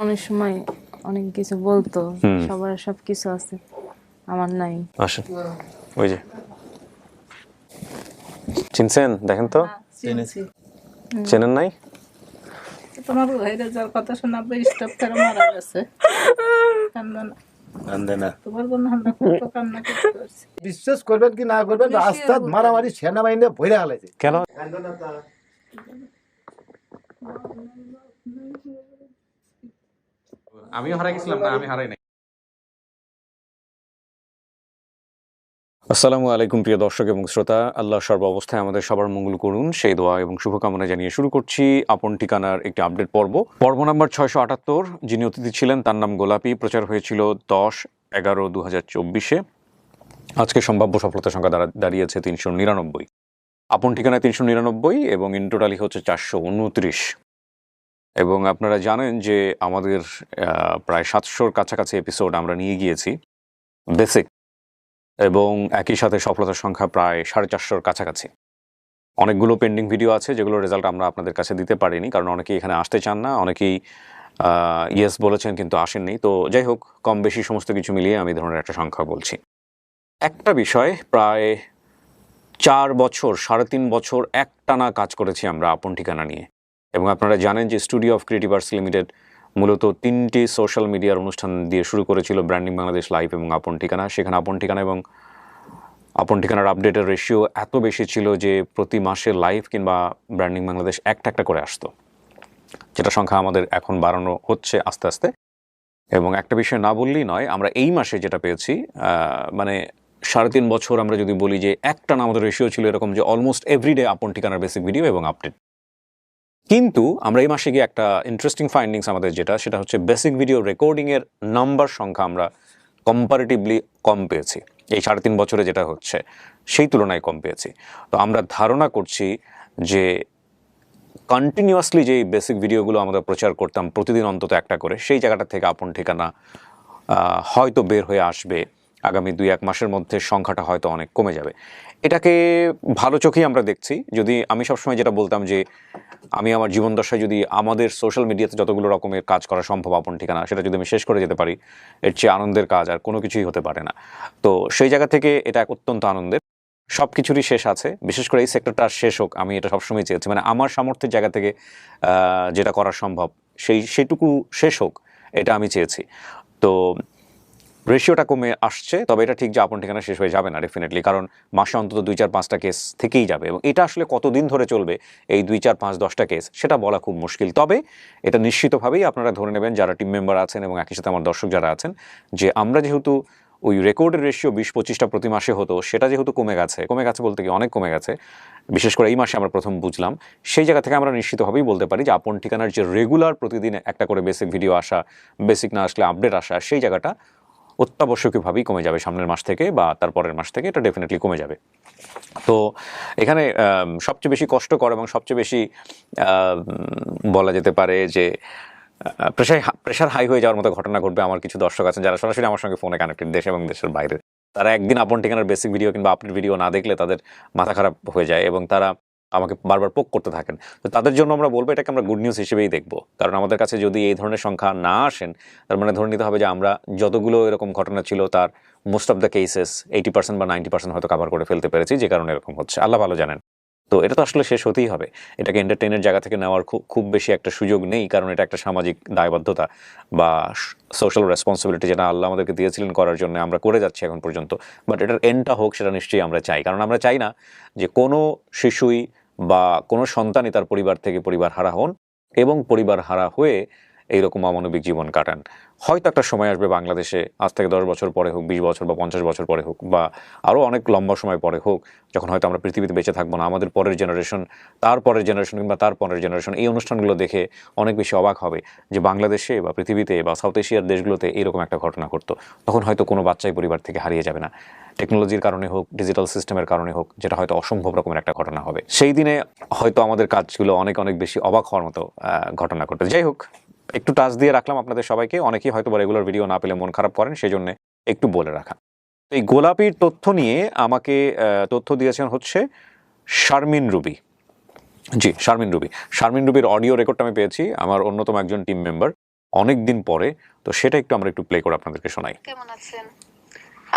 অনেক সময় অনেক কিছু বলতো, সবার সব কিছু আছে, আমার নাই। আসেন, ওই যে চিনছেন, দেখেন তো, চিনেছি। চেনেন নাই? তোমার ভাইরা যার কথা শোনাবে স্টপ করে মারা গেছে। কান্দা না, কান্দে না। তোমার বোন আমরা কত কান্না করতে পারছি। বিশ্বাস করবেন কি না করবেন, রাস্তায় মারামারি সেনাবাহিনী ভরে হালাইছে। কেন? আমিও হারাই গেছিলাম না, আমি হারাই নাই। আসসালামু আলাইকুম প্রিয় দর্শক এবং শ্রোতা, আল্লাহ সর্ব অবস্থায় আমাদের সবার মঙ্গল করুন সেই দোয়া এবং শুভকামনা জানিয়ে শুরু করছি আপন ঠিকানার একটি আপডেট পর্ব নাম্বার 678। যিনি অতিথি ছিলেন তার নাম গোলাপি। প্রচার হয়েছিল 10/11/2024। আজকে সম্ভাব্য সফলতার সংখ্যা দাঁড়িয়েছে 399। আপন ঠিকানায় 399 এবং ইন টোটালি হচ্ছে 429। এবং আপনারা জানেন যে আমাদের প্রায় 700-র কাছাকাছি এপিসোড আমরা নিয়ে গিয়েছি বেসিক, এবং একই সাথে সফলতার সংখ্যা প্রায় 450-র কাছাকাছি। অনেকগুলো পেন্ডিং ভিডিও আছে যেগুলোর রেজাল্ট আমরা আপনাদের কাছে দিতে পারিনি, কারণ অনেকেই এখানে আসতে চান না, অনেকেই ইয়েস বলেছেন কিন্তু আসেননি। তো যাই হোক, কম বেশি সমস্ত কিছু মিলিয়ে আমি ধরনের একটা সংখ্যা বলছি। একটা বিষয়, প্রায় 4 বছর 3.5 বছর একটানা কাজ করেছি আমরা আপন ঠিকানা নিয়ে। এবং আপনারা জানেন যে studio of creative arts limited মূলত 3টি সোশ্যাল মিডিয়ার অনুষ্ঠান দিয়ে শুরু করেছিল, ব্র্যান্ডিং বাংলাদেশ লাইভ এবং আপন ঠিকানা। সেখানে আপন ঠিকানা এবং আপন ঠিকানার আপডেটের রেশিও এত বেশি ছিল যে প্রতি মাসে লাইভ কিংবা ব্র্যান্ডিং বাংলাদেশ একটা করে আসতো, যেটা সংখ্যা আমাদের এখন বাড়ানো হচ্ছে আস্তে আস্তে। এবং একটা বিষয় না বললেই নয়, আমরা এই মাসে যেটা পেয়েছি, মানে 3.5 বছর আমরা যদি বলি যে একটানা আমাদের রেশিও ছিল এরকম যে অলমোস্ট এভরিডে আপন ঠিকানার বেসিক ভিডিও এবং আপডেট। কিন্তু আমরা এই মাসে গিয়ে একটা ইন্টারেস্টিং ফাইন্ডিংস আমাদের যেটা, সেটা হচ্ছে বেসিক ভিডিও রেকর্ডিংয়ের নাম্বার সংখ্যা আমরা কম্পারেটিভলি কম পেয়েছি। এই 3.5 বছরে যেটা হচ্ছে সেই তুলনায় কম পেয়েছি। তো আমরা ধারণা করছি যে কন্টিনিউয়াসলি যে বেসিক ভিডিওগুলো আমরা প্রচার করতাম প্রতিদিন অন্তত একটা করে, সেই জায়গাটা থেকে আপন ঠিকানা হয়তো বের হয়ে আসবে আগামী 2-1 মাসের মধ্যে। সংখ্যাটা হয়তো অনেক কমে যাবে। এটাকে ভালো চোখেই আমরা দেখছি। যদি আমি সবসময় যেটা বলতাম যে আমি আমার জীবনদশায় যদি আমাদের সোশ্যাল মিডিয়াতে যতগুলো রকমের কাজ করা সম্ভব আপন ঠিকানা, সেটা যদি আমি শেষ করে যেতে পারি, এর চেয়ে আনন্দের কাজ আর কোনো কিছুই হতে পারে না। তো সেই জায়গা থেকে এটা অত্যন্ত আনন্দের। সব কিছুরই শেষ আছে, বিশেষ করে এই সেক্টরটা শেষ হোক, আমি এটা সবসময় চেয়েছি। মানে আমার সামর্থ্যের জায়গা থেকে যেটা করা সম্ভব সেটুকু শেষ হোক, এটা আমি চেয়েছি। তো রেশিওটা কমে আসছে, তবে এটা ঠিক যে আপন ঠিকানা শেষ হয়ে যাবে না ডেফিনেটলি, কারণ মাসে অন্তত 2-4-5টা কেস থেকেই যাবে। এবং এটা আসলে কতদিন ধরে চলবে এই 2-4-5-10টা কেস, সেটা বলা খুব মুশকিল। তবে এটা নিশ্চিতভাবেই আপনারা ধরে নেবেন যারা টিম মেম্বার আছেন এবং একই সাথে আমার দর্শক যারা আছেন, যে আমরা যেহেতু ওই রেকর্ডের রেশিও 20-25টা প্রতি মাসে হতো, সেটা যেহেতু কমে গেছে বলতে কি অনেক কমে গেছে, বিশেষ করে এই মাসে আমরা প্রথম বুঝলাম। সেই জায়গা থেকে আমরা নিশ্চিতভাবেই বলতে পারি যে আপন ঠিকানার যে রেগুলার প্রতিদিন একটা করে বেসিক ভিডিও আসা, বেসিক না আসলে আপডেট আসা, সেই জায়গাটা অত্যাবশ্যকীয়ভাবেই কমে যাবে সামনের মাস থেকে বা তার পরের মাস থেকে, এটা ডেফিনেটলি কমে যাবে। তো এখানে সবচেয়ে বেশি কষ্টকর এবং সবচেয়ে বেশি বলা যেতে পারে যে প্রেশার হাই হয়ে যাওয়ার মতো ঘটনা ঘটবে। আমার কিছু দর্শক আছেন যারা সরাসরি আমার সঙ্গে ফোনে কানেক্টেড, দেশ এবং দেশের বাইরে। তারা একদিন আপন ঠিকানার বেসিক ভিডিও কিংবা আপডেট ভিডিও না দেখলে তাদের মাথা খারাপ হয়ে যায় এবং তারা আমাকে বারবার পোক করতে থাকেন। তো তাদের জন্য আমরা বলবো এটাকে আমরা গুড নিউজ হিসেবেই দেখব, কারণ আমাদের কাছে যদি এই ধরনের সংখ্যা না আসেন, তার মানে ধরে নিতে হবে যে আমরা যতগুলো এরকম ঘটনা ছিল তার মোস্ট অফ দ্য কেসেস 80% বা 90% হয়তো কভার করে ফেলতে পেরেছি, যে কারণে এরকম হচ্ছে। আল্লাহ ভালো জানেন। তো এটা তো আসলে শেষ হতেই হবে। এটাকে এন্টারটেইনের জায়গা থেকে নেওয়ার খুব বেশি একটা সুযোগ নেই, কারণ এটা একটা সামাজিক দায়বদ্ধতা বা সোশ্যাল রেসপন্সিবিলিটি, যেটা আল্লাহ আমাদেরকে দিয়েছিলেন করার জন্য আমরা করে যাচ্ছি এখন পর্যন্ত। বাট এটার এন্ডটা হোক, সেটা নিশ্চয়ই আমরা চাই, কারণ আমরা চাই না যে কোনো শিশুই বা কোনো সন্তানই তার পরিবার থেকে পরিবার হারা হন এবং পরিবার হারা হয়ে এইরকম অমানবিক জীবন কাটান। হয়তো একটা সময় আসবে বাংলাদেশে, আজ থেকে 10 বছর পরে হোক, 20 বছর বা 50 বছর পরে হোক, বা আরও অনেক লম্বা সময় পরে হোক, যখন হয়তো আমরা পৃথিবীতে বেঁচে থাকবো না, আমাদের পরের জেনারেশন, তার পরের জেনারেশন কিংবা তার পরের জেনারেশন এই অনুষ্ঠানগুলো দেখে অনেক বেশি অবাক হবে যে বাংলাদেশে বা পৃথিবীতে বা সাউথ এশিয়ার দেশগুলোতে এইরকম একটা ঘটনা ঘটতো। তখন হয়তো কোনো বাচ্চাই পরিবার থেকে হারিয়ে যাবে না, টেকনোলজির কারণে হোক, ডিজিটাল সিস্টেমের কারণে হোক, যেটা হয়তো অসম্ভব রকমের একটা ঘটনা হবে। সেই দিনে হয়তো আমাদের কাজগুলো অনেক বেশি অবাক হওয়ার মতো ঘটনা ঘটে। যাই হোক, একটু টাচ দিয়ে রাখলাম আপনাদের সবাইকে। অনেকেই হয়তো রেগুলার ভিডিও না পেলে মন খারাপ করেন, সেই জন্য একটু বলে রাখা। এই গোলাপির তথ্য নিয়ে আমাকে তথ্য দিয়েছেন হচ্ছে শারমিন রুবি। জি, শারমিন রুবির অডিও রেকর্ডটা আমি পেয়েছি, আমার অন্যতম একজন টিম মেম্বার। অনেক দিন পরে। তো সেটা একটু আমরা একটু প্লে করে আপনাদেরকে শোনাই। কেমন আছেন?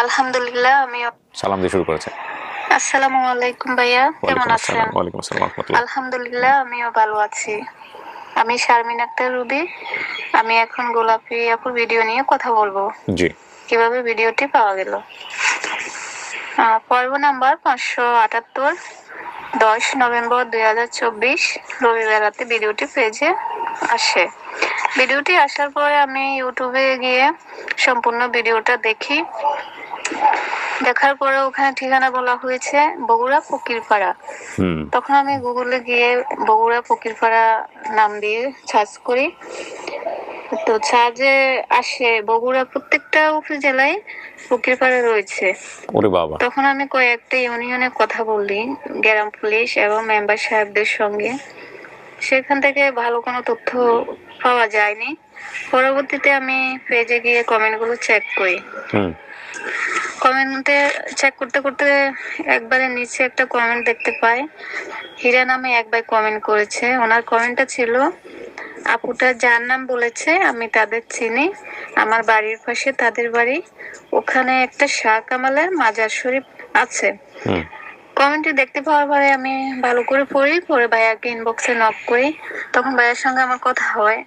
আলহামদুলিল্লাহ, আমি সালাম দিয়ে শুরু করেছে। আসসালামু আলাইকুম ভাইয়া, কেমন ওয়ালাইকুম আছেন? আসসালাম। ওয়ালাইকুম আসসালাম রহমতুল্লাহ। আলহামদুলিল্লাহ, আমিও ভালো আছি। আমি শারমিন আক্তার রুবি। আমি এখন গোলাপি আপুর ভিডিও নিয়ে কথা বলবো। জি, কিভাবে ভিডিওটি পাওয়া গেল। পর্ব নাম্বার 578, 10 নভেম্বর 2024 রবিবার রাতে ভিডিওটি পেজে আসে। ভিডিওটি আসার পরে আমি ইউটিউবে গিয়ে সম্পূর্ণ ভিডিওটা দেখি। দেখার পরে ওখানে ঠিকানা বলা হয়েছে বগুড়া ফকিরপাড়া। তখন আমি গুগলে গিয়ে বগুড়া ফকিরপাড়া নাম দিয়ে সার্চ করি। তো সার্চে আসে বগুড়া প্রত্যেকটা উপজেলায় ফকিরপাড়া রয়েছে। ওরে বাবা। তখন আমি কয়েকটা ইউনিয়নে কথা বলি গ্রাম পুলিশ এবং মেম্বার সাহেবদের সঙ্গে। সেখান থেকে ভালো কোনো তথ্য পাওয়া যায়নি। পরবর্তীতে আমি পেজে গিয়ে কমেন্টগুলো চেক করি। কমেন্টে চেক করতে করতে একবারে নিচে একটা কমেন্ট দেখতে পাই। হীরা নামে এক ভাই কমেন্ট করেছে। ওনার কমেন্টটা ছিল, আপুটা যার নাম বলেছে আমি তাদের চিনি, আমার বাড়ির পাশে তাদের বাড়ি, ওখানে একটা শাহ কামালের মাজার শরীফ আছে। কমেন্টটি দেখতে পাওয়ার পরে আমি ভালো করে পরে ভাইয়াকে ইনবক্সে নক করি। তখন ভাইয়ার সঙ্গে আমার কথা হয়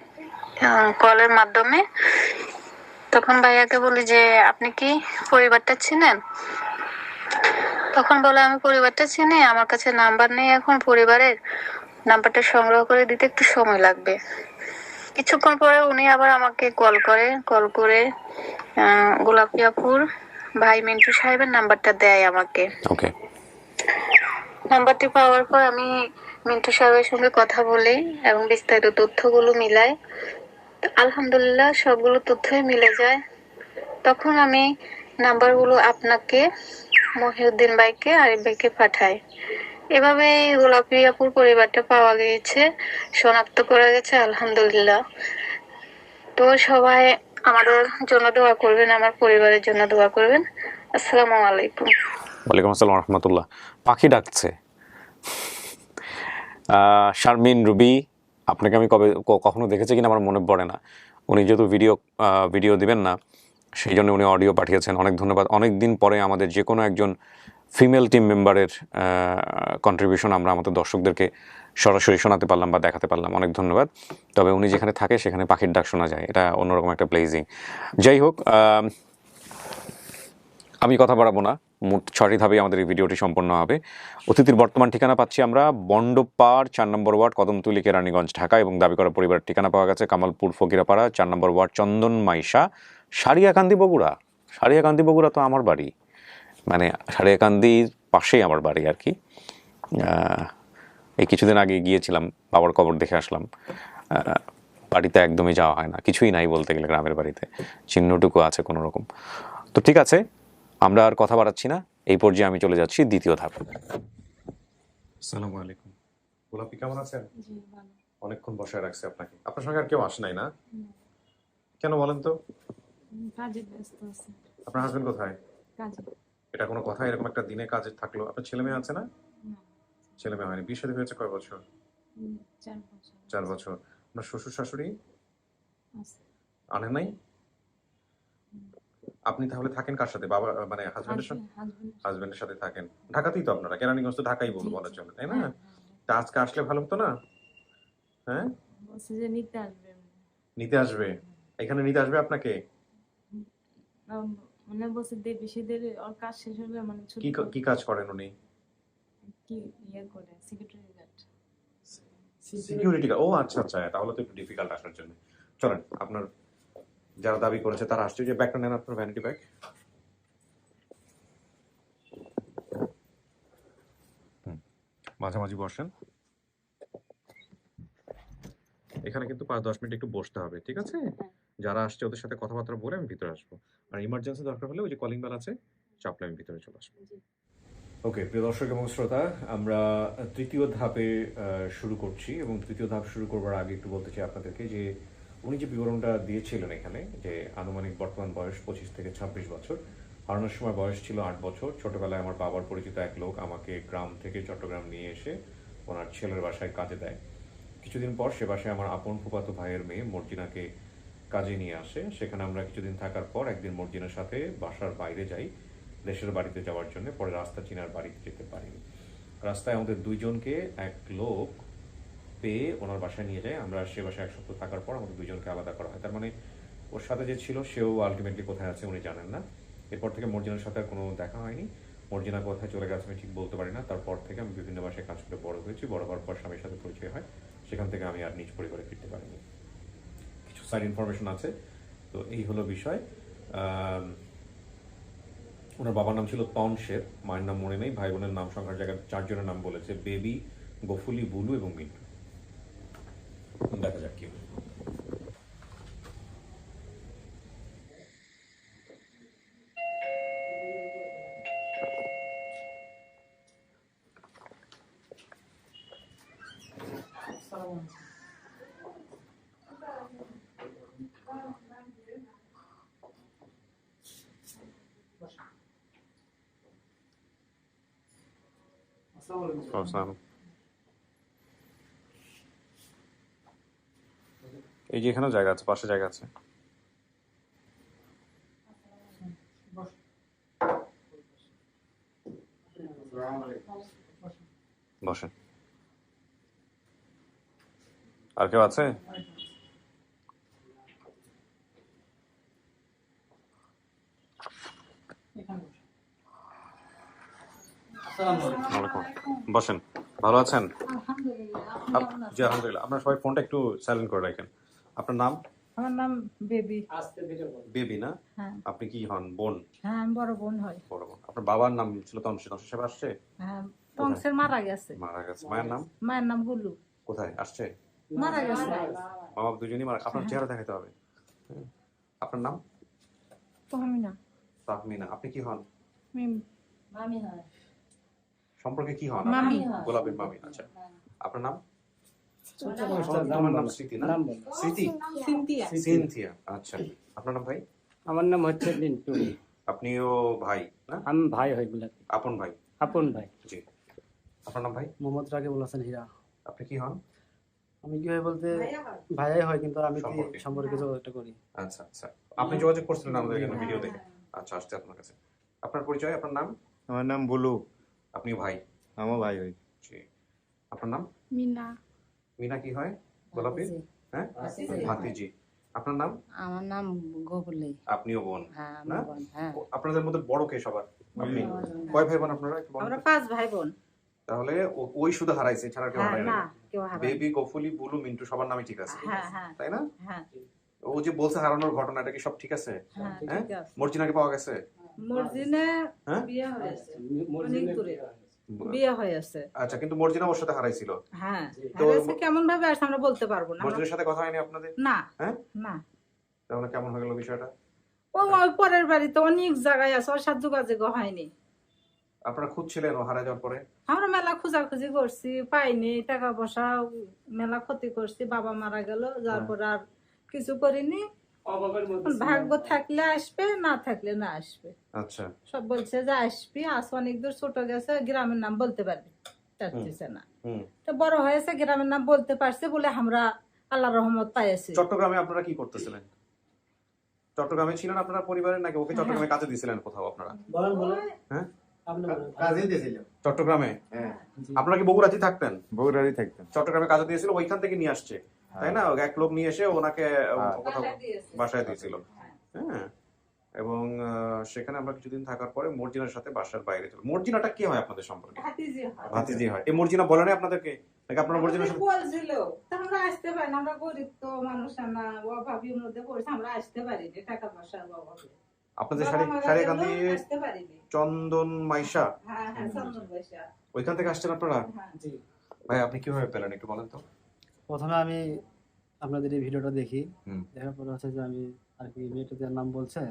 কলের মাধ্যমে। তখন ভাইয়াকে বলি যে আপনি কি পরিবারটা চিনেন? তখন বলে আমি পরিবারটা চিনি, আমার কাছে নাম্বার নেই, এখন পরিবারের নাম্বারটা সংগ্রহ করে দিতে একটু সময় লাগবে। কিছুক্ষণ পরে উনি আবার আমাকে কল করে গোলাপি আপুর ভাই মিন্টু সাহেবের নাম্বারটা দেয় আমাকে। ওকে। নাম্বারটি পাওয়ার পর আমি মিন্টু সাহেবের সঙ্গে কথা বলি এবং বিস্তারিত তথ্যগুলো মিলাই। আলহামদুলিল্লাহ সবগুলো তথ্যই মিলে যায়। তখন আমি নাম্বারগুলো আপনাকে, মহিউদ্দিন ভাইকে, আরিফ ভাইকে পাঠাই। এভাবে গোলাপি আপুর পরিবারটা পাওয়া গিয়েছে, শনাক্ত করা গেছে আলহামদুলিল্লাহ। তো সবাই আমাদের জন্য দোয়া করবেন, আমার পরিবারের জন্য দোয়া করবেন। আসসালামু আলাইকুম। ওয়ালাইকুম আসসালাম রহমতুল্লাহ। পাখি ডাকছে। শারমিন রুবি, আপনাকে আমি কখনো দেখেছি কিনা আমার মনে পড়ে না। উনি যেহেতু ভিডিও দিবেন না, সেই জন্য উনি অডিও পাঠিয়েছেন। অনেক ধন্যবাদ। অনেক দিন পরে আমাদের যে কোনো একজন ফিমেল টিম মেম্বারের কন্ট্রিবিউশন আমরা আমাদের দর্শকদেরকে সরাসরি শোনাতে পারলাম বা দেখাতে পারলাম। অনেক ধন্যবাদ। তবে উনি যেখানে থাকে সেখানে পাখির ডাক শোনা যায়, এটা অন্যরকম একটা প্লেজিং। যাই হোক, আমি কথা বাড়াবো না। মোট 6টি ধাপে আমাদের এই ভিডিওটি সম্পন্ন হবে। অতিথির বর্তমান ঠিকানা পাচ্ছি আমরা বন্ডপাড় 4 নম্বর ওয়ার্ড, কদমতলী, কেরানীগঞ্জ, ঢাকা। এবং দাবি করা পরিবারের ঠিকানা পাওয়া গেছে কামালপুর ফকিরাপাড়া 4 নম্বর ওয়ার্ড, চন্দন মাইশা, সারিয়াকান্দি, বগুড়া। সারিয়াকান্দি বগুড়া তো আমার বাড়ি, মানে সারিয়াকান্দির পাশেই আমার বাড়ি আর কি। এই কিছুদিন আগে গিয়েছিলাম, বাবার কবর দেখে আসলাম। বাড়িতে একদমই যাওয়া হয় না, কিছুই নাই বলতে গেলে গ্রামের বাড়িতে, চিহ্নটুকু আছে কোনো রকম। তো ঠিক আছে, আমরা আর কথা বাড়াচ্ছি না। এই পর্যায়ে আমি চলে যাচ্ছি দ্বিতীয় ধাপে। আসসালামু আলাইকুম। গোলাপি কেমন আছেন? অনেকক্ষণ বসায় রাখছে আপনাকে। আপনার সঙ্গে আর কেউ আসে নাই না? কেন বলেন তো? কাজে ব্যস্ত আছে। আপনার হাজবেন্ড কোথায়? কাজে। এটা কোনো কথা? এরকম একটা দিনে কাজে থাকলো। আপনার ছেলে মেয়ে আছে না? ছেলে মেয়ে হয়নি। বিয়ে শাদী হয়েছে কয় বছর? 4 বছর। 4 বছর। আপনার শ্বশুর শাশুড়ি আছে। আনেন নাই? আপনি তাহলে থাকেন কার সাথে? বাবা মানে হাজবেন্ডের সাথে? হাজবেন্ডের সাথে থাকেন। ঢাকাতেই তো আপনারা, কেরানীগঞ্জ তো ঢাকাই বলার জন্য, তাই না? তা আজকে আসলে ভালো হতো না? হ্যাঁ, বলছে যে নিতে আসবে। নিতে আসবে? এখানে নিতে আসবে আপনাকে? মানে বলছে বেশি দেরি ওর কাজ শেষ হলে মানে কি কাজ করেন উনি? কি করে সিকিউরিটি গার্ড। Security guard. ও আচ্ছা আচ্ছা, তাহলে তো একটু ডিফিকাল্ট আসার জন্য। চলেন, আপনার যারা দাবি করেছে তারা আসছে। যে ব্যাগটা নেন, আপনার ভ্যানিটি ব্যাগ। মাঝামাঝি বসেন। এখানে কিন্তু 5-10 মিনিট একটু বসতে হবে, ঠিক আছে? যারা আসছে ওদের সাথে কথাবার্তা বলে আমি ভিতরে আসবো। আর ইমার্জেন্সি দরকার হলে ওই যে কলিং বেল আছে, চাপলে আমি ভিতরে চলে আসবো। ওকে, প্রিয় দর্শক এবং শ্রোতা, আমরা তৃতীয় ধাপে শুরু করছি। এবং তৃতীয় ধাপ শুরু করবার আগে একটু বলতে চাই আপনাদেরকে যে উনি যে বিবরণটা দিয়েছিলেন এখানে, যে আনুমানিক বর্তমান বয়স 25 থেকে 26 বছর, হারানোর সময় বয়স ছিল 8 বছর। ছোটবেলায় আমার বাবার পরিচিত এক লোক আমাকে গ্রাম থেকে চট্টগ্রাম নিয়ে এসে ওনার ছেলের বাসায় কাজে দেয়। কিছুদিন পর সে বাসায় আমার আপন ফুফাতো ভাইয়ের মেয়ে মর্জিনাকে কাজে নিয়ে আসে। সেখানে আমরা কিছুদিন থাকার পর একদিন মর্জিনার সাথে বাসার বাইরে যাই দেশের বাড়িতে যাওয়ার জন্য। পরে রাস্তা চিনার বাড়িতে যেতে পারিনি। রাস্তায় আমাদের দুইজনকে এক লোক পেয়ে ওনার বাসায় নিয়ে যায়। আমরা সে বাসায় 1 সপ্তাহ থাকার পর আমাদের দুইজনকে আলাদা করা হয়। তার মানে ওর সাথে যে ছিল সেও আলটিমেটলি কোথায় আছে উনি জানেন না। এরপর থেকে মর্জিনার সাথে আর কোনো দেখা হয়নি। মর্জিনা কোথায় চলে গেছে আমি ঠিক বলতে পারি না। তারপর থেকে আমি বিভিন্ন বাসায় কাজ করে বড় হয়েছি। বড় হওয়ার পর স্বামীর সাথে পরিচয় হয়। সেখান থেকে আমি আর নিজ পরিবারে ফিরতে পারিনি। কিছু সাইড ইনফরমেশন আছে। তো এই হলো বিষয়। ওনার বাবার নাম ছিল তনশের, মায়ের নাম মনে নেই। ভাই বোনের নাম সংখ্যার জায়গায় 4 জনের নাম বলেছে, বেবি, গফুলি, বুলু এবং মিন্টু। দেখা যাক কি হয়। এই যে এখানেও জায়গা আছে, পাশে জায়গা আছে। বসেন। আর কেউ আছে? বসেন। ভালো আছেন? জি আলহামদুলিল্লাহ। আপনার সবাই ফোনটা একটু সাইলেন্ট করে রাখেন। আপনার নাম? আমার নাম বেবি। বেবি না? হ্যাঁ। আপনি কি হন? বোন? হ্যাঁ, আমি বড় বোন হই। বড় বোন। আপনার বাবার নাম ছিল তনসের। তনসের সাহেব আসছে? হ্যাঁ, তংসের মারা গেছে। মারা গেছে। মায়ের নাম? মায়ের নাম গুলু। কোথায় আসছে? মারা গেছে। বাবা দুজনই মারা। আপনার চেহারা দেখাতে হবে। আপনার নাম? তাহমিনা। তাহমিনা। আপনি কি হন? মামি হয়। সম্পর্কে কি হন? মামি। গোলাপের মামি। আচ্ছা। আপনার নাম? আমার নাম স্মৃতি না? স্মৃতি? সিনথিয়া। সিনথিয়া। আচ্ছা। আপনার নাম ভাই? আমার নাম হচ্ছে লিন্টু। আপনিও ভাই না? আমি ভাই হই বিলাতি। আপন ভাই? আপন ভাই। জি। আপনার নাম ভাই? মোহাম্মদ রাকিবুল হাসান হীরা। আপনি কি হন? আমি কি হয় বলতে ভাইয়াই হয়, কিন্তু আমি সম্পর্কে? সম্পর্কে যোগাযোগটা করি। আচ্ছা আচ্ছা। আপনি যোগাযোগ করছিলেন আমাদের এখানে ভিডিও দেখে? আচ্ছা, আসছে আপনার কাছে। আপনার পরিচয়, আপনার নাম? আমার নাম বুলু। আপনি ভাই? আমার ভাই হই। জি। আপনার নাম? মিনা। মিনা কি হয়? গোলাপি? হ্যাঁ, ভাতিজি। আপনার নাম? আমার নাম গোকুলি। আপনিও বোন হ্যাঁ, না? বোন, হ্যাঁ। আপনাদের মধ্যে বড় কে সবার? আপনি? কয় ভাই বোন আপনারা? একটু বলুন। আমরা 5 ভাই বোন। তাহলে ওই শুধু হারাইছে, ছাড়া কেউ হ্যাঁ, হারায় না, না? কেউ হারায়। বেবি, গফুলি, বুলু, মিন্টু সবার নামই ঠিক আছে, হ্যাঁ, হ্যাঁ, তাই না? হ্যাঁ, ও যে বলছে হারানোর ঘটনাটা কি সব ঠিক আছে? হ্যাঁ, হ্যাঁ? ঠিক আছে। মর্জিনাকে পাওয়া গেছে? মর্জিনা হ্যাঁ? বিয়ে হয়েছে। অনেক দূরে বিয়ে হয়েছে। আচ্ছা, কিন্তু মর্জিনা ওর সাথে হারাইছিল। হ্যাঁ, তো হয়েছে কেমন ভাবে আসছে আমরা বলতে পারবো না। মর্জিনার সাথে কথা হয়নি আপনাদের? না, হ্যাঁ? না। তাহলে কেমন হয়ে গেল বিষয়টা? ওই পরের বাড়িতে অনেক জায়গায় আছে, ওর সাথে যোগাযোগ হয়নি। আপনারা খুঁজছিলেন ও হারা যাওয়ার পরে? আমরা মেলা খোঁজাখুঁজি করছি, পাইনি, টাকা পয়সা মেলা ক্ষতি করছি, বাবা মারা গেল, যার পর আর কিছু করিনি। ভাগ্য থাকলে আসবে, না থাকলে না আসবে। আচ্ছা। সব বলছে যে আসবি, আস অনেক দূর ছোট গেছে, গ্রামের নাম বলতে পারবি, চাচ্ছিছে না। তো বড় হয়েছে, গ্রামের নাম বলতে পারছে বলে আমরা আল্লাহ রহমত পাইছি। চট্টগ্রামে আপনারা কি করতেছিলেন? চট্টগ্রামে ছিলেন আপনারা পরিবারের, নাকি ওকে চট্টগ্রামে কাজে দিয়েছিলেন কোথাও আপনারা? হ্যাঁ, কাজেই দিয়েছিল। চট্টগ্রামে। হ্যাঁ, আপনারা কি বগুড়াতেই থাকতেন? বগুড়ারই থাকতাম। চট্টগ্রামে কাজে দিয়েছিল, ওইখান থেকে নিয়ে আসছে, তাই না? এক লোক নিয়ে এসে ওনাকে কোথাও বাসায় দিয়েছিল। হ্যাঁ, এবং সেখানে আমরা কিছুদিন থাকার পরে মর্জিনার সাথে বাসার বাইরে ছিল। মর্জিনাটা কি হয় আপনাদের সম্পর্কে? ভাতিজি হয়। এই মর্জিনা বলে না আপনাদেরকে, নাকি আপনারা মর্জিনার সাথে? বলছিল আমরা আসতে পারি না, আমরা গরিব তো মানুষ, না অভাবীর মধ্যে পড়ছি, আমরা আসতে পারি না, টাকা পয়সার অভাবে। আপনাদের সারিয়াকান্দি চন্দন মাইশা, হ্যাঁ, হ্যাঁ, চন্দন মাইশা, ওইখান থেকে আসছেন আপনারা? হ্যাঁ। ভাই আপনি কিভাবে পেলেন একটু বলেন তো। প্রথমে আমি আপনাদের এই ভিডিওটা দেখি, দেখার পরে হচ্ছে যে আমি আর কি মেয়েটাদের নাম বলছে,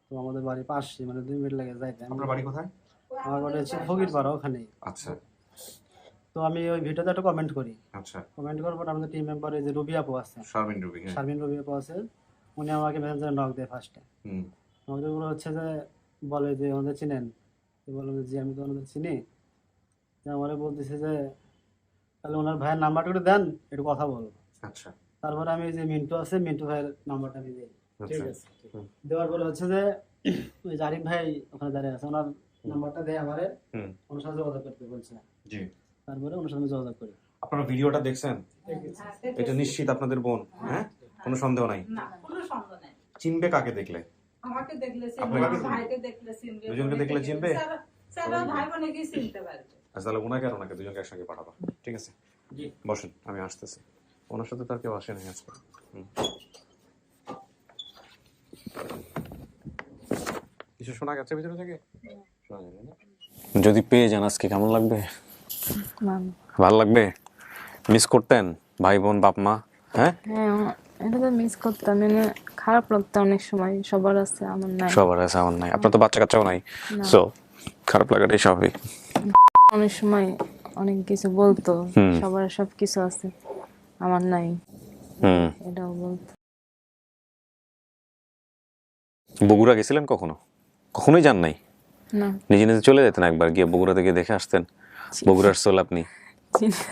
তো আমাদের বাড়ি পাশে, মানে 2 মিনিট লাগে যাইতে। আপনার বাড়ি কোথায়? আমার বাড়ি হচ্ছে ফকিরপাড়া, ওখানে। আচ্ছা। তো আমি ওই ভিডিওতে একটা কমেন্ট করি। আচ্ছা। কমেন্ট করার পর আমাদের টিম মেম্বারে যে রবি আপু আছে, শারমিন রবি, হ্যাঁ, শারমিন রবি আপু আছে, উনি আমাকে মেসেঞ্জারে নক দেয় ফার্স্টে। আমাদের গুলো হচ্ছে যে বলে যে আমাদের চিনেন, তো বললাম যে আমি তো ওনাদের চিনি। আমারে বলতেছে যে তাহলে ওনার ভাইয়ের নাম্বারটা একটু দেন, একটু কথা বলবো। আচ্ছা। তারপরে আমি যে মিন্টু আছে, মিন্টু ভাইয়ের নাম্বারটা আমি দিই। ঠিক আচ্ছা। আছে, দেওয়ার পরে হচ্ছে যে ওই জারিফ ভাই ওখানে দাঁড়িয়ে আছে, ওনার নাম্বারটা দেয় আমারে, হুম। ওনার সাথে যোগাযোগ করতে বলছে। জি। তারপরে ওনার সাথে যোগাযোগ করি। আপনারা ভিডিওটা দেখছেন? এটা নিশ্চিত আপনাদের বোন? হ্যাঁ, কোনো সন্দেহ নাই? না, কোনো সন্দেহ নাই। চিনবে কাকে দেখলে? আমাকে দেখলে চিনবে, আপনাকে আমার চিনবে? ভাইকে দেখলে চিনবে, দুজনকে দেখলে চিনবে? স্যার ভাই বোনকে চিনতে পারবে। আচ্ছা, তাহলে ওনাকে আর ওনাকে দুজনকে একসঙ্গে পাঠাবো। ঠিক আছে, বসেন, আমি আসতেছি। ওনার সাথে তার কেউ আসেনি আজকে। কিছু শোনা গেছে ভিতরে থেকে? শোনা যাবে না? যদি পেয়ে যান আজকে কেমন লাগবে? ভালো। ভালো লাগবে? মিস করতেন ভাই বোন বাপ মা? হ্যাঁ, হ্যাঁ, এটা তো মিস করতাম, মানে খারাপ লাগতো অনেক সময়। সবার আছে, আমার নাই। সবার আছে, আমার নাই। আপনার তো বাচ্চা কাচ্চাও নাই, না। সো খারাপ লাগাটাই স্বাভাবিক। অনেক সময় অনেক কিছু বলতো, হুম। সবার সব কিছু আছে, আমার নাই, হুম। এটাও বলতো। বগুড়া গেছিলেন কখনো? কখনোই যান নাই? না, নিজে নিজে চলে যেতেন একবার, গিয়ে বগুড়াতে গিয়ে দেখে আসতেন? বগুড়ার সোল আপনি? চিন্তা।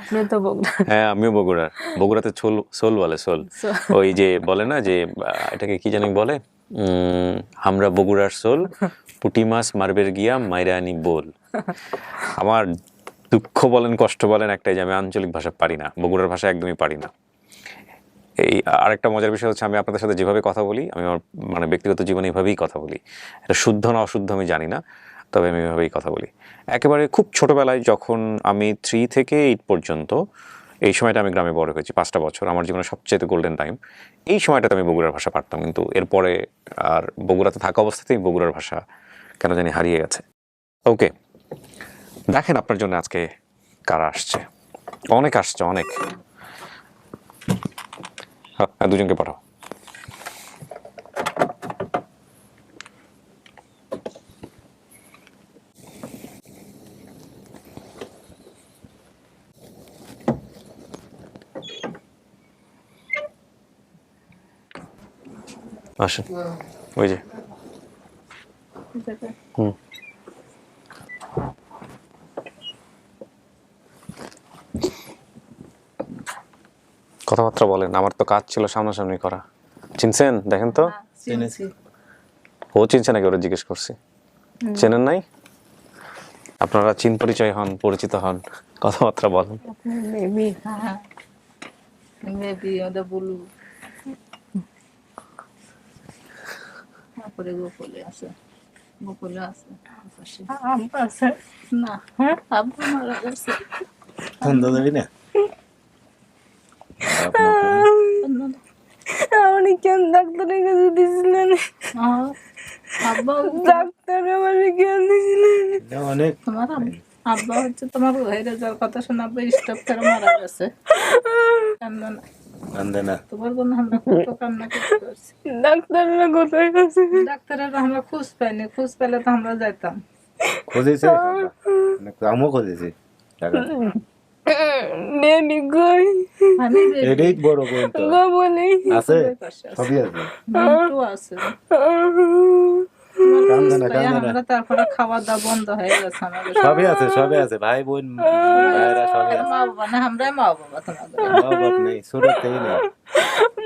আপনি তো বললেন। হ্যাঁ, আমিও বগুড়ার। বগুড়াতে সোল বলে, সোল। ওই যে বলে না যে এটাকে কি জানি বলে, আমরা বগুড়ার সোল, পুঁটি মাছ মারবের গিয়া মাইরা আনি বোল। আমার দুঃখ বলেন কষ্ট বলেন একটাই, যে আমি আঞ্চলিক ভাষা পারি না, বগুড়ার ভাষা একদমই পারি না। এই আরেকটা মজার বিষয় হচ্ছে, আমি আপনাদের সাথে যেভাবে কথা বলি, আমি আমার মানে ব্যক্তিগত জীবনে এইভাবেই কথা বলি। এটা শুদ্ধ না অশুদ্ধ আমি জানি না, তবে আমি এভাবেই কথা বলি। একেবারে খুব ছোটোবেলায় যখন আমি 3 থেকে 8 পর্যন্ত, এই সময়টা আমি গ্রামে বড় হয়েছি, 5টা বছর আমার জীবনের সবচেয়ে গোল্ডেন টাইম। এই সময়টাতে আমি বগুড়ার ভাষা পারতাম, কিন্তু এরপরে আর বগুড়াতে থাকা অবস্থাতেই বগুড়ার ভাষা কেন জানি হারিয়ে গেছে। ওকে, দেখেন আপনার জন্য আজকে কারা আসছে। অনেক আসছে, অনেক। হ্যাঁ, দুজনকে পাঠাও। আসেন, ওই যে। হুম। কথাবার্তা বলেন, আমার তো কাজ ছিল সামনাসামনি করা। চিনছেন? দেখেন তো। ও চিনছে নাকি, ওরা জিজ্ঞেস করছি। চেনেন নাই? আপনারা চিন পরিচয় হন, পরিচিত হন, কথাবার্তা বলেন। বেবি। মেবি ওটা বলু। তারপরে গোপলে আছে, গোপলে আছে, আব্বা আছে না, আব্বা মারা গেছে। ঠান্ডা যাবি না? আপনি কেন ডাক্তারের কাছে দিয়েছিলেন? আব্বা ডাক্তার আমাকে কেন দিয়েছিলেন? অনেক তোমার আব্বা হচ্ছে তোমার হয়ে যাওয়ার কথা শুনে আব্বা স্টপ করে মারা গেছে। কান্না না, কান্দে না। তোমার জন্য আমরা কত কান্না করছি। ডাক্তাররা কোথায় গেছে? ডাক্তারেরা আমরা খোঁজ পাইনি, খোঁজ পেলে তো আমরা যাইতাম। খুঁজেছে, আমিও খুঁজেছি। বেবি কই? আমি এটাই বড় পয়েন্ট গো বলি আছে, সবই আছে। মিন্টু আছে। কান্দে না, কান্দে না। আমরা তারপরে খাওয়া দাওয়া বন্ধ হয়ে গেছে আমাদের। সবই আছে, সবই আছে, ভাই বোন ভাইরা সবই আছে। মা বাবা না, আমরাই মা বাবা তোমাদের। মা বাপ নেই, ছোট থেকেই নেই,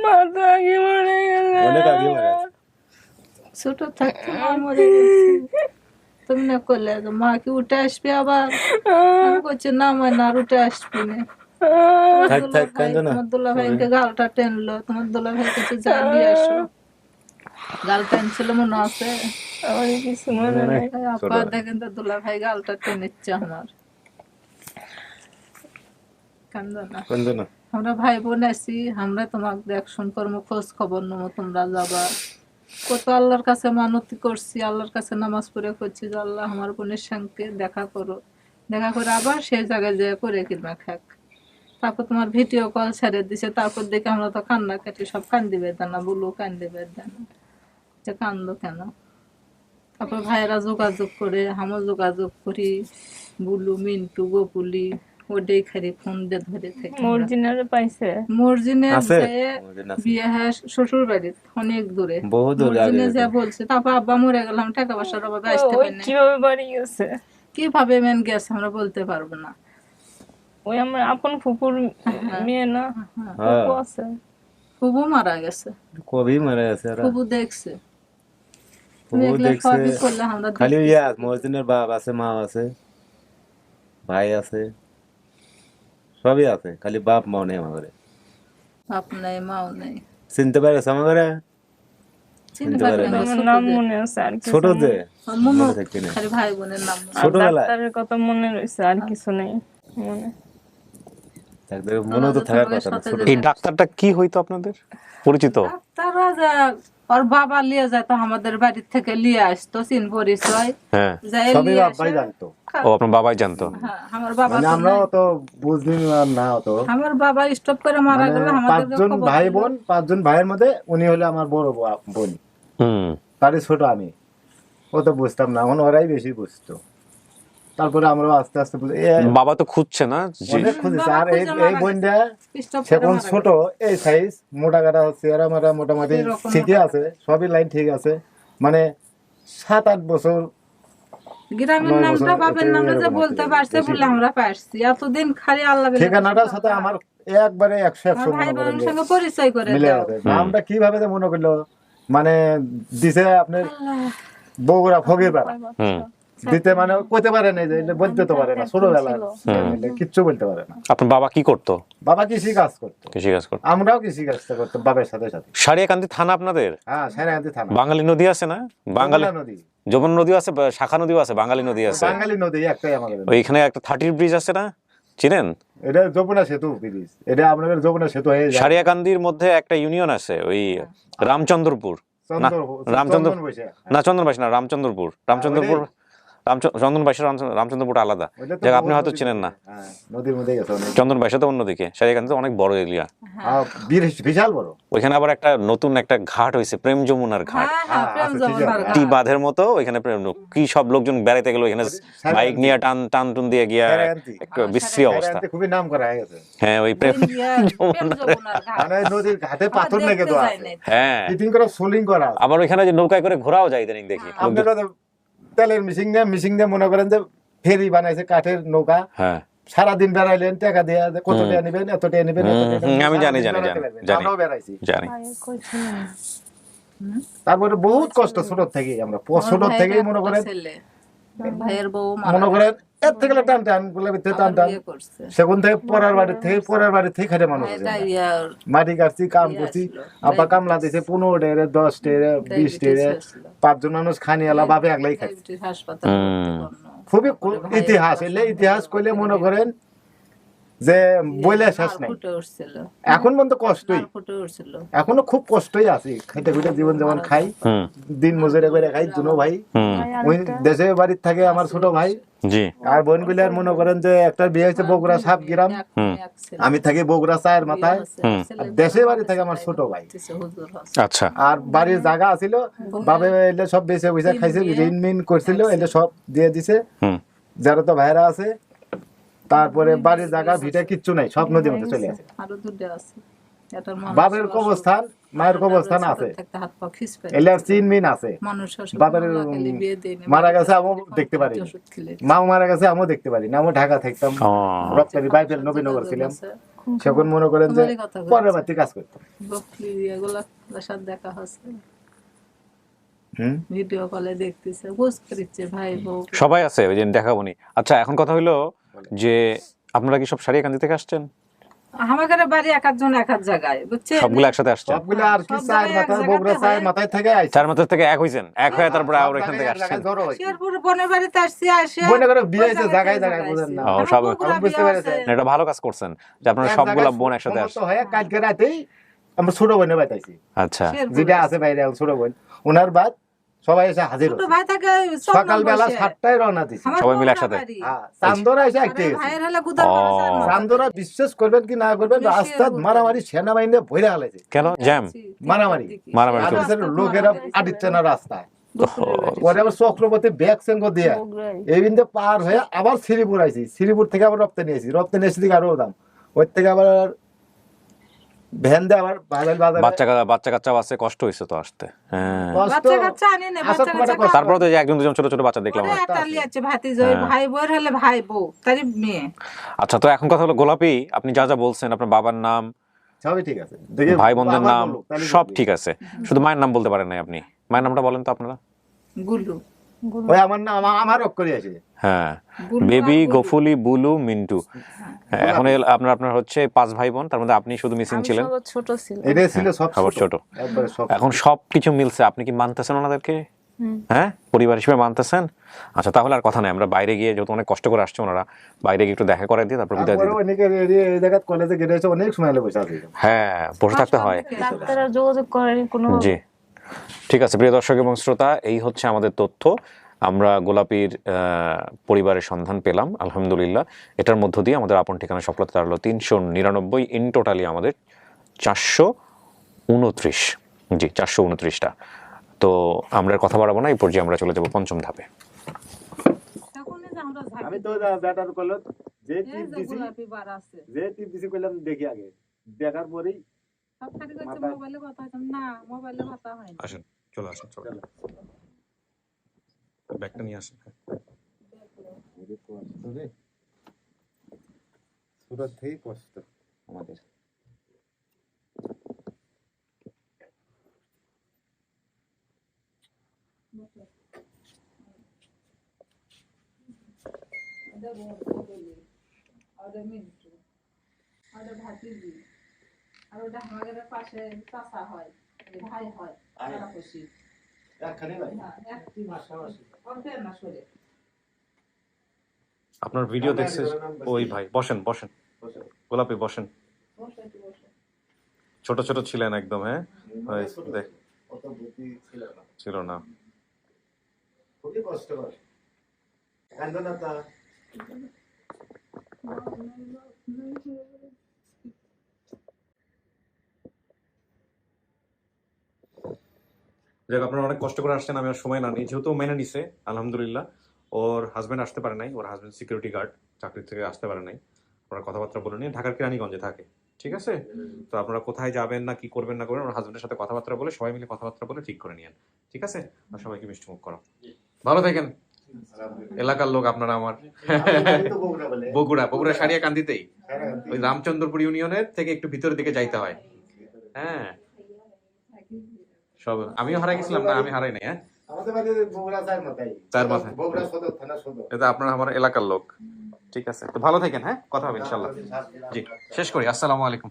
মা তো আগে মরে গেল। অনেক আগে মারা গেছে। ছোট থাকতে মা মরে গেছে। তুমি না করলে তো মা কি উঠে আসবে আবার? আমি বলছি না মা না, আর উঠে আসবি না। থাক থাক, কান্দে না। তোমার দুলা ভাইকে গালটা টেনলো, তোমার দুলা ভাই কিছু জানিয়ে আসো। গাল টানছিল মনে আছে? আমার কিছু মনে নাই। আপা দেখেন তো দুলা ভাই গালটা টেনেছে আমার। কান্দো না, কান্দে না। আমরা ভাই বোন আছি, আমরা তোমাকে দেখশন করবো, খোঁজ খবর নেবো, তোমরা যাবা। কত আল্লাহর কাছে মানতি করছি, আল্লাহর কাছে নামাজ পড়ে করছি যে আল্লাহ আমার বোনের সঙ্গে দেখা করো, দেখা করে আবার সেই জায়গায় যেয়ে করে কিনা খাক। তারপর তোমার ভিডিও কল ছেড়ে দিছে, তারপর দেখে আমরা তো কান্না কাটি, সব কান্দি বেদানা, বলু কান্দি বেদানা, যে কান্দো কেন। তারপর ভাইয়েরা যোগাযোগ করে, আমিও যোগাযোগ করি, বুলু মিন্টু গোপুলি ওটাই খালি ফোন দিয়ে ধরে থেকে মর্জিনারে পাইছে? মর্জিনে আছে? বিয়ে হয় শ্বশুর বাড়ির অনেক দূরে, বহু দূর আগে মর্জিনে যা গেছে। বলছে। তারপর আব্বা মরে গেলাম, টাকা পয়সার অভাবে আসতে ওই পারিনি। কিভাবে বাড়ি গেছে? কিভাবে মেন গেছে আমরা বলতে পারবো না। ওই আমার আপন ফুপুর মেয়ে না, হ্যাঁ ফুপু আছে। ফুবু মারা গেছে, কবি মারা গেছে ওরা ফুবু দেখছে, ফুবু দেখলে দেখছে সবই করলে আমরা খালি দেখতেছি। ইয়া মহসিনের বাপ আছে মা আছে ভাই আছে সবই আছে খালি বাপ মাও নেই আমার ঘরে। বাপ নাই মাও নাই, চিনতে পারেছ আমার ঘরে চিনতে পারে পারবে না। না, আমার ছোট নাম যে। মনে আছে, আর কিছু ছোট নেই। যে মনে মনে থাকতে না খালি ভাই বোনের নাম মনে। আর ছোটবেলায় ডাক্তারের কথা মনে রয়েছে, আর কিছু নেই মনে। থাকতে মনে তো থাকার কথা না ছোট এই ডাক্তারটা কি হইতো আপনাদের পরিচিত? তারা যা ওর বাবা লিয়ে যেত আমাদের বাড়ির থেকে লিয়ে আসতো, চিন পরিচয় হ্যাঁ, যাই সবই লিয়ে বাপ ভাই আসে। জানতো ও আপনার বাবাই জানতো। হ্যাঁ, আমার বাবা মানে তো আমরাও নাই। অত বুঝলি না অত আমার বাবা স্টপ করে মারা মানে গেল, আমাদের পাঁচজন ভাই বোন, পাঁচজন ভাইয়ের মধ্যে উনি হলো আমার বড় বোন, হুম, তারই ছোট আমি। ও তো বুঝতাম না, এখন ওরাই বেশি বুঝতো। তারপরে আমরা আস্তে আস্তে বাবা তো খুঁজছে না যে অনেক খুঁজেছে। আর এই এই বোনটা স্টপ সে করে কোন মারা ছোট এই সাইজ মোটা কাটা হচ্ছে, এরা মারা মোটামুটি সেরকম ঠিকই আছে, সবই লাইন ঠিক আছে। মানে 7-8 বছর গ্রামের 9 নামটা বছর বাপের নামটা যে এরকম বলতে হতে পারছে বেশি বলে আমরা পারছি, এতদিন খালি আল্লাহ বেলা ঠিকানাটার সাথে আমার একবারে 100 আমার ভাই মনে করেন বোনের যে সঙ্গে পরিচয় করে মিলে দাও। গেছে। নামটা কিভাবে যে মনে করলো, মানে দিছে আপনার বগুড়া ফকিরপাড়া হুম, দিতে, মানে কইতে পারে না যে এটা বলতে তো পারে না, ছোটবেলা কিচ্ছু বলতে পারে না। আপনার বাবা কি করতো? বাবা কৃষি কাজ করতো, কৃষি কাজ করতো। আমরাও কৃষি কাজটা করতাম বাবার সাথে সাথে। সারিয়াকান্দি থানা আপনাদের? হ্যাঁ সারাহান্দি থানা, বাঙালি নদী আছে না? বাঙালি যমুনা নদী, যমুনা নদী আছে, শাখা নদীও আছে, বাঙালি নদী আছে। বাঙালি নদী একটাই আমাদের। ওইখানে একটা 30 ব্রিজ আছে না, চিনেন? এটা যমুনা সেতু ব্রিজ, এটা আপনাদের যমুনা সেতু হয়ে যায় সারিয়াকান্দির মধ্যে একটা ইউনিয়ন আছে, ওই রামচন্দ্রপুর না, রামচন্দ্র না, চন্দনবাসী না, রামচন্দ্রপুর, রামচন্দ্রপুর, চন্দনবাসী, রামচন্দ্রপুর আলাদা জায়গা, আপনি হয়তো চিনেন না। নদীর মধ্যে গেছে অনেক, চন্দনবাসী তো অন্যদিকে, সারিয়াকান্দি অনেক বড় এরিয়া। বিশাল বড়। ওইখানে আবার একটা নতুন একটা ঘাট হয়েছে, প্রেম যমুনার ঘাট, হ্যাঁ, হ্যাঁ, প্রেম আচ্ছা, ঠিক জমানার আছে। ঘাট। টি বাঁধের মতো। ওইখানে কি সব লোকজন বেড়াইতে গেল, ওইখানে বাইক নিয়ে টান টান টুন দিয়ে গিয়া সারাহান্দি, একটা বিশ্রী অবস্থা। সারাহান্দি খুবই নাম করা হয়ে গেছে। হ্যাঁ, ওই প্রেম প্রেম জমানার ঘাট। মানে নদীর ঘাটে আমরা পাথর লেগে দেখতে তো যাই আছে, নাই। হ্যাঁ, ফিটিং করে সোলিং করা আছে। আবার ওইখানে যে নৌকায় করে ঘোরাও যায় ইদানিং দেখি লোকজন। আপনারা তো তেলের মিশিং দিয়ে মনে করেন যে ফেরি বানাইছে কাঠের নৌকা, হ্যাঁ, সারাদিন বেড়াইলেন টাকা দিয়ে, যে কত টাকা নেবেন, এত টাকা নেবেন, এত টাকা নেবেন, আমি জানি, সারাদিন জানি, বেড়াইতে জানি, পারবেন। জানি। আমরাও বেড়াইছি। জানি। তারপরে বহুত কষ্ট ছোট থেকেই, আমরা ছোট আমার থেকেই ভাইয়ের মনে করেন, একটা ছেলে, ভাইয়ের বউ মারা মনে করেন এর থেকে টান টান গুলো ভিতরে টান আবার টান, বিয়ে করছে। সেখান থেকে পরের বাড়ি থেকে খেটে মানুষ হয়েছে। ভাইটা ইয়ার মাটি কাটছি, কাম বিয়ে করছি, আসলো। আপা কামলা দিছে 15 টাকা, 10 টাকা, 20 টাকা, 5 জন মানুষ খানি এলা বাপে একলাই খাইছে। ডায়াবেটিস হাসপাতালে ভর্তি করলো। খুবই ভাইয়ের ইতিহাস, এলে ইতিহাস কইলে মনে করেন যে বইলে শেষ নাই। ফুটে উঠছিল, এখন পর্যন্ত কষ্টই, ফুটে উঠছিল। এখনো খুব কষ্টই আছি, খাইতে খুঁটে জীবন যেমন খাই, হুম, দিন মজুরি করে খাই দুনো ভাই। হুম, ওই দেশে বাড়ির থাকে আমার ছোট ভাই, জি, আর বোন গুলার মনে করেন যে একটা বিয়ে হয়েছে বগুড়া সাপ গ্রাম, এক ছেলে, আমি থাকি বগুড়া চায়ের মাথায়, হুম। আর দেশে বাড়ি থাকে আমার ছোট ভাই। হুজুর হচ্ছে। আচ্ছা, আর বাড়ির জায়গা আছিল, বাবে এলে সব বেঁচে বুঝে খাইছে, ঋণ মিন করছিল, এলে সব দিয়ে দিছে, হুম, যারা তো ভাইরা আছে। তারপরে বাড়ির জায়গা ভিটে কিচ্ছু নাই, সব নদীর মধ্যে চলে আছে। আরো দুটো আছে। এটার মানুষ বাপের কবরস্থান, মায়ের কবরস্থান আছে, থাকতে হাত পা খিসপে এলে চিন মিন আছে। মানুষ আসলে বাপের খালি বিয়ে দেয়নি, মারা গেছে, আমিও দেখতে পারি, ওষুধ খেলে মাও মারা গেছে, আমিও দেখতে পারি না, আমি ঢাকা থাকতাম, ও, রপ্তানি বাইবেল নবীনগর ছিলাম, সেখন মনে করেন যে তোমারই কথা বলছি। পরের বাড়িতে কাজ করতাম। বকলি এগুলা সাথে দেখা হচ্ছে, হুম, ভিডিও কলে দেখতেছে, বুঝ করিচ্ছে ভাই বউ। সবাই আছে, ওই যে দেখাবনি। আচ্ছা, এখন কথা হলো যে আপনারা কি সব সারিয়াকান্দি থেকে আসছেন? আমাদের বাড়ি এক একজন এক এক জায়গায়, বুঝছে? সবগুলো একসাথে আসছেন? সবগুলো আর কি সব চায়ের জায়গায় এক মাথায়, বগুড়া জায়গাতে চায়ের হয়। মাথায় থেকে আইছে। চার মাথার থেকে এক হইছেন, এক হয়ে তারপরে আর এখান থেকে এক আসছেন? জায়গায় জড়ো হয়েছে। শেরপুর বোনের বাড়িতে আসছি, আসে বোনে করে বিয়ে হয়েছে ওই জায়গায় জায়গায়, আসছি। বুঝেন না? ও, আমার সব বগুড়া বুঝতে বিয়ে পেরেছেন। আছে। না, এটা ভালো কাজ করছেন যে আপনারা এক সবগুলা জায়গায় বোন একসাথে সমস্ত আসছেন। হয়ে কালকে রাতেই আমরা ছোট বোনে বাইতাইছি, আচ্ছা, শেরপুর যেটা আছে বাইরে এখন ছোট বোন, ওনার বাদ সবাই এসে হাজির ছোট হয়েছে। ভাই থাকে সকালবেলা 7টায় রওনা দিছি। সবাই মিলে একসাথে? চান্দরা এসে একটা গেছি। ভাইয়ের হলে গুদার ও। করে চার মাথা। চান্দরা বিশ্বাস করবেন কি না করবেন, রাস্তায় মারামারি, সেনাবাহিনী ভরে হালাইছে, কেন জ্যাম? মারামারি। মারামারি আর চলছে। দেশের লোকেরা আদিচ্ছে না রাস্তায়, দুপুরের বাড়ি। পরে আবার চক্রবর্তী ব্যাগ সেঙ্গ দিয়ে এই বিন্দু পার হয়ে আবার শ্রীপুর আইছি, শ্রীপুর থেকে আবার রপ্তানি আইছি, রপ্তানি এসে দিকে আরো দাম, ওই থেকে আবার ভ্যান দিয়ে আবার বাজারে বাচ্চা কাচ্চা আছে, কষ্ট হয়েছে তো আসতে। হ্যাঁ, বাচ্চা কাচ্চা আনি না, আসা বাচ্চা খুব একটা কাচ্চা কষ্ট। তারপরে তো এই যে একজন দুজন ছোট ছোট বাচ্চা দেখলাম। ওরে একটা লিয়াচ্ছে ভাতিজা, ওই ভাই বউর হলে ভাই বউ তারই মেয়ে। আচ্ছা, তো এখন কথা হলো গোলাপি, আপনি যা যা বলছেন, আপনার বাবার নাম, সবই ঠিক আছে, দেখি ভাই বোনদের আবার নাম বলো, তাহলে সব বুঝবি। ঠিক আছে, শুধু মায়ের নাম বলতে পারেন নাই আপনি। মায়ের নামটা বলেন তো আপনারা। গুলু, ওই আমার নাম আমার অক্ষরই আছে। হ্যাঁ, গুলু বেবি, আর গুলু। গফুলি, বুলু, মিন্টু। হ্যাঁ, এখন আপনার হচ্ছে 5 ভাই বোন, তার মধ্যে আপনি শুধু মিসিং আমি ছিলেন। সবার ছোট ছিলাম। এটা ছিল সব সবার ছোট। একবারে সব। এখন সবকিছু মিলছে, আপনি কি মানতেছেন ওনাদেরকে? হুম। হ্যাঁ, পরিবার হিসেবে মানতেছেন? আচ্ছা, তাহলে আর কথা নাই, আমরা বাইরে গিয়ে, যেহেতু অনেক কষ্ট করে আসছে ওনারা, বাইরে গিয়ে একটু দেখা করে দিয়ে তারপর বিদায় তারপরে দিই। অনেকে এই জায়গা কলেজে গেলে এসে অনেক সময় বসে আছে। হ্যাঁ, বসে থাকতে হয়। ডাক্তাররা যোগাযোগ করে কোনো। জি, ঠিক আছে প্রিয় দর্শক এবং শ্রোতা, এই হচ্ছে আমাদের তথ্য। আমরা গোলাপির পরিবারের সন্ধান পেলাম আলহামদুলিল্লাহ। এটার মধ্য দিয়ে আমাদের আপন ঠিকানা সফলতা দাঁড়ালো 399, ইন টোটালি আমাদের 429। জি, 429টা। তো আমরা আর কথা বাড়াবো না, এই পর্যায়ে আমরা চলে যাবো পঞ্চম ধাপে। তখনই যে আমরা ঝাঁকি আমি তো ব্যাটার করলো যে এই টিপ যে দিছি, গোলাপি বার আছে, যে টিপ দিছি কইলাম দেখি আগে, দেখার পরেই সব খালি করছে মাথায়- মোবাইলে কথা হচ্ছে না, মোবাইলে কথা হয় না। আসেন, চলে আসেন সবাই, ব্যাগটা নিয়ে আসেন। সুরত থেকেই কষ্ট আমাদের। ওদের মিন্টু, ওদের ভাতিজি, আর ওটা আমাদের পাশে চাচা হয়, এই ভাই হয়, তারা খুশি। একখানে ভাই হ্যাঁ, একটি অল্পের না সরে। আপনার ভিডিও দেখছে ওই ভাই। বসেন বসেন, গোলাপি বসেন। বসে একটু বসে। ছোট ছোট ছিলেন একদম। হ্যাঁ, ওই দেখ, কত বুদ্ধি ছিল না, ছিল না। খুবই কষ্ট করে কান্দনা তা। যাক, আপনারা অনেক কষ্ট করে আসছেন, আমি আর সময় না নিই, যেহেতু ও মেনে নিছে আলহামদুলিল্লাহ। ওর হাজবেন্ড আসতে পারে নাই, ওর হাজবেন্ড সিকিউরিটি গার্ড, চাকরি থেকে আসতে পারে নাই। ওরা কথাবার্তা বলে নিয়ে ঢাকার কেরানীগঞ্জে থাকে, ঠিক আছে? তো আপনারা কোথায় যাবেন না কি করবেন না করবেন, ওর হাজবেন্ডের সাথে কথাবার্তা বলে, সবাই মিলে কথাবার্তা বলে ঠিক করে নিয়েন, ঠিক আছে? আর সবাইকে মিষ্টি মুখ করো, ভালো থাকেন। এলাকার লোক আপনারা আমার। বগুড়া সারিয়া কান্দিতেই, ওই রামচন্দ্রপুর ইউনিয়নের থেকে একটু ভিতরের দিকে যাইতে হয়। হ্যাঁ, সব আমিও হারাই গেছিলাম না, আমি হারাই নাই। হ্যাঁ, আমাদের বাড়ি বগুড়া চার মাথায়, চার মাথায়। বগুড়া সদর থানা সদর। এটা আপনারা আমার এলাকার লোক, ঠিক আছে? তো ভালো থাকেন, হ্যাঁ, কথা হবে ইনশাল্লাহ। জি, শেষ করি, আসসালামু আলাইকুম।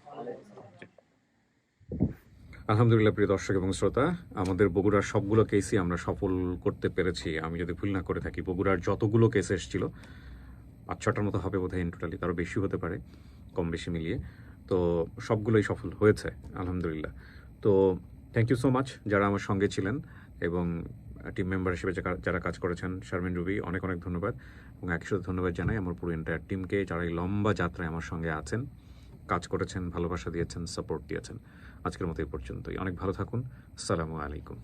আলহামদুলিল্লাহ প্রিয় দর্শক এবং শ্রোতা, আমাদের বগুড়ার সবগুলো কেসই আমরা সফল করতে পেরেছি। আমি যদি ভুল না করে থাকি, বগুড়ার যতগুলো কেস এসেছিল 5-6টার মতো হবে বোধহয়, ইন টোটালি তারও বেশি হতে পারে, কম বেশি মিলিয়ে। তো সবগুলোই সফল হয়েছে আলহামদুলিল্লাহ। তো থ্যাংক ইউ সো মাচ যারা আমার সঙ্গে ছিলেন এবং টিম মেম্বার হিসেবে যারা কাজ করেছেন। শারমিন রুবি, অনেক অনেক ধন্যবাদ। এবং একই সাথে ধন্যবাদ জানাই আমার পুরো এন্টায়ার টিমকে, যারা এই লম্বা যাত্রায় আমার সঙ্গে আছেন, কাজ করেছেন, ভালোবাসা দিয়েছেন, সাপোর্ট দিয়েছেন। আজকের মতো এই পর্যন্তই। অনেক ভালো থাকুন। আসসালামু আলাইকুম।